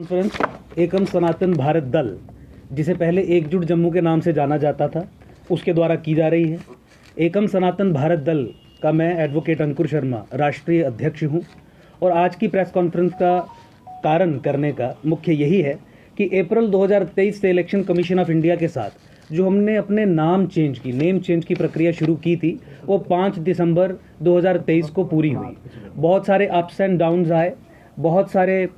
Conference एकम सनातन भारत दल, जिसे पहले एकजुट जम्मू के नाम से जाना जाता था, उसके द्वारा की जा रही है। एकम सनातन भारत दल का मैं एडवोकेट अंकुर शर्मा राष्ट्रीय अध्यक्ष हूं और आज की प्रेस कॉन्फ्रेंस का कारण करने का मुख्य यही है कि अप्रैल 2023 से इलेक्शन कमीशन ऑफ इंडिया के साथ जो हमने अपने नेम चेंज की प्रक्रिया शुरू की थी, वो 5 दिसंबर 2023 को पूरी हुई। बहुत सारे अप्स एंड डाउन्स आए, बहुत सारे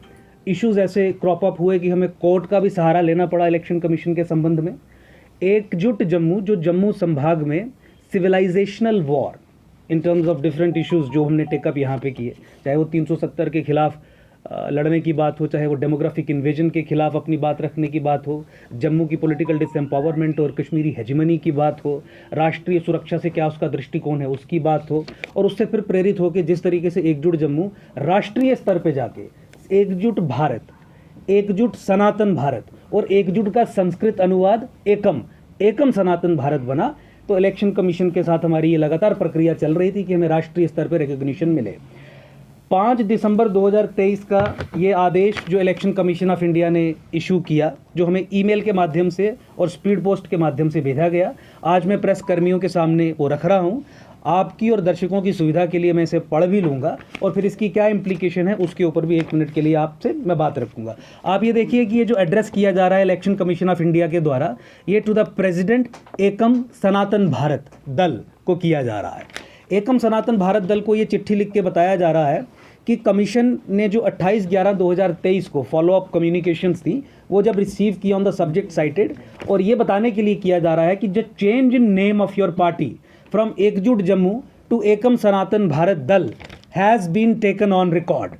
इश्यूज ऐसे क्रॉप अप हुए कि हमें कोर्ट का भी सहारा लेना पड़ा इलेक्शन कमीशन के संबंध में। एकजुट जम्मू, जो जम्मू संभाग में civilisational war in terms of different issues जो हमने टेकअप यहाँ पे किए, चाहे वो 370 के खिलाफ लड़ने की बात हो, चाहे वो डेमोग्राफिक इन्वेजन के खिलाफ अपनी बात रखने की बात हो, जम्मू की पॉलिटिकल डिसएम्पावरमेंट और कश्मीरी हेजिमनी की बात हो, राष्ट्रीय सुरक्षा से क्या उसका दृष्टिकोण है उसकी बात हो, और उससे फिर प्रेरित होकर जिस तरीके से एकजुट जम्मू राष्ट्रीय स्तर पे जाके एकजुट भारत, एकजुट सनातन भारत और एकजुट का संस्कृत अनुवाद एकम सनातन भारत बना। तो इलेक्शन कमीशन के साथ हमारी ये लगातार प्रक्रिया चल रही थी कि हमें राष्ट्रीय स्तर पर रिकॉग्निशन मिले। 5 दिसंबर 2023 का ये आदेश जो इलेक्शन कमीशन ऑफ इंडिया ने इशू किया, जो हमें ईमेल के माध्यम से और स्पीड पोस्ट के माध्यम से भेजा गया, आज मैं प्रेस कर्मियों के सामने वो रख रहा हूँ। आपकी और दर्शकों की सुविधा के लिए मैं इसे पढ़ भी लूँगा और फिर इसकी क्या इम्प्लीकेशन है उसके ऊपर भी 1 मिनट के लिए आपसे मैं बात रखूँगा। आप ये देखिए कि ये जो एड्रेस किया जा रहा है इलेक्शन कमीशन ऑफ इंडिया के द्वारा, ये टू द प्रेसिडेंट एकम सनातन भारत दल को किया जा रहा है। एकम सनातन भारत दल को ये चिट्ठी लिख के बताया जा रहा है कि कमीशन ने जो 28/11/2023 को फॉलोअप कम्युनिकेशंस थी, वो जब रिसीव किया ऑन द सब्जेक्ट साइटेड, और ये बताने के लिए किया जा रहा है कि the change in name of your party from Ekjut Jammu to Ekam Sanatan Bharat Dal has been taken on record.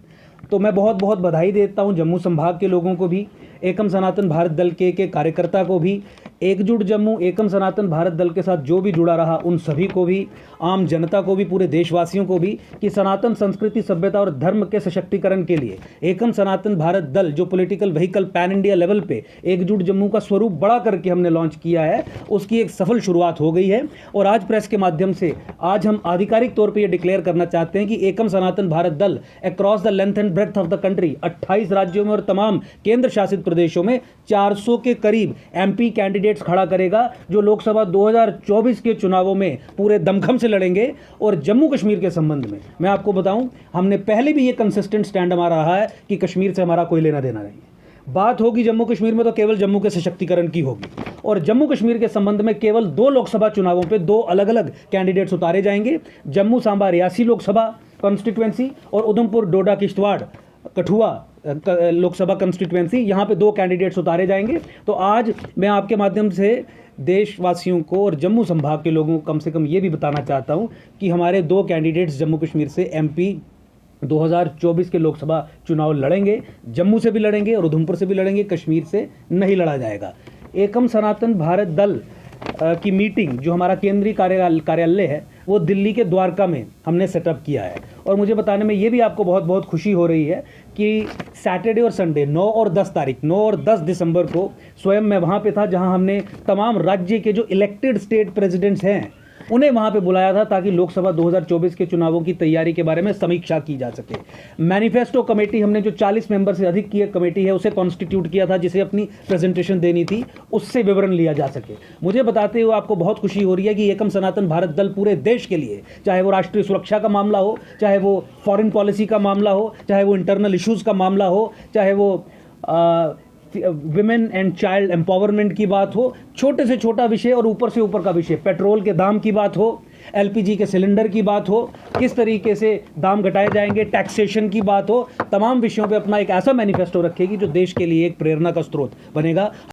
तो मैं बहुत बहुत बधाई देता हूँ जम्मू संभाग के लोगों को भी, एकम सनातन भारत दल के कार्यकर्ता को भी, एकजुट जम्मू एकम सनातन भारत दल के साथ जो भी जुड़ा रहा उन सभी को भी, आम जनता को भी, पूरे देशवासियों को भी, कि सनातन संस्कृति, सभ्यता और धर्म के सशक्तिकरण के लिए एकम सनातन भारत दल जो political vehicle pan India level पे एकजुट जम्मू का स्वरूप बड़ा करके हमने लॉन्च किया है, उसकी एक सफल शुरुआत हो गई है। और आज प्रेस के माध्यम से आज हम आधिकारिक तौर पर यह डिक्लेयर करना चाहते हैं कि एकम सनातन भारत दल across the length and breadth of the country 28 राज्यों में और तमाम केंद्र शासित प्रदेशों में 400 के करीब एमपी कैंडिडेट्स खड़ा करेगा, जो लोकसभा 2024 के चुनावों में पूरे दमखम से लड़ेंगे। और जम्मू कश्मीर के संबंध में मैं आपको बताऊं, हमने पहले भी ये कंसिस्टेंट स्टैंड हमारा रहा है कि कश्मीर से हमारा कोई लेना देना नहीं। बात होगी जम्मू कश्मीर में तो केवल जम्मू के सशक्तिकरण की होगी, और जम्मू कश्मीर के संबंध में केवल 2 लोकसभा चुनावों पे 2 अलग अलग कैंडिडेट्स उतारे जाएंगे। जम्मू सांबा रियासी लोकसभा कॉन्स्टिट्यूएंसी और उधमपुर डोडा किश्तवाड़ कठुआ लोकसभा कंस्टिट्यूएंसी, यहाँ पे 2 कैंडिडेट्स उतारे जाएंगे। तो आज मैं आपके माध्यम से देशवासियों को और जम्मू संभाग के लोगों को कम से कम ये भी बताना चाहता हूँ कि हमारे 2 कैंडिडेट्स जम्मू कश्मीर से एमपी 2024 के लोकसभा चुनाव लड़ेंगे, जम्मू से भी लड़ेंगे और उधमपुर से भी लड़ेंगे, कश्मीर से नहीं लड़ा जाएगा। एकम सनातन भारत दल की मीटिंग जो हमारा केंद्रीय कार्यालय है वो दिल्ली के द्वारका में हमने सेटअप किया है। और मुझे बताने में ये भी आपको बहुत बहुत खुशी हो रही है कि सैटरडे और संडे 9 और 10 दिसंबर को स्वयं मैं वहाँ पे था, जहाँ हमने तमाम राज्य के जो इलेक्टेड स्टेट प्रेसिडेंट्स हैं उन्हें वहाँ पे बुलाया था ताकि लोकसभा 2024 के चुनावों की तैयारी के बारे में समीक्षा की जा सके। मैनिफेस्टो कमेटी हमने जो 40 मेंबर से अधिक की एक कमेटी है उसे कॉन्स्टिट्यूट किया था, जिसे अपनी प्रेजेंटेशन देनी थी, उससे विवरण लिया जा सके। मुझे बताते हुए आपको बहुत खुशी हो रही है कि एकम सनातन भारत दल पूरे देश के लिए, चाहे वो राष्ट्रीय सुरक्षा का मामला हो, चाहे वो फॉरेन पॉलिसी का मामला हो, चाहे वो इंटरनल इश्यूज़ का मामला हो, चाहे वो विमेन एंड चाइल्ड एम्पावरमेंट की बात हो, छोटे से छोटा विषय और ऊपर से ऊपर का विषय, पेट्रोल के दाम की बात हो, एलपीजी के सिलेंडर की बात हो, किस तरीके से दाम घटाए जाएंगे, टैक्सेशन की बात हो, तमाम विषयों पे अपना एक ऐसा मैनिफेस्टो रखेगी जो देश के लिए एक प्रेरणा का स्रोत बनेगा।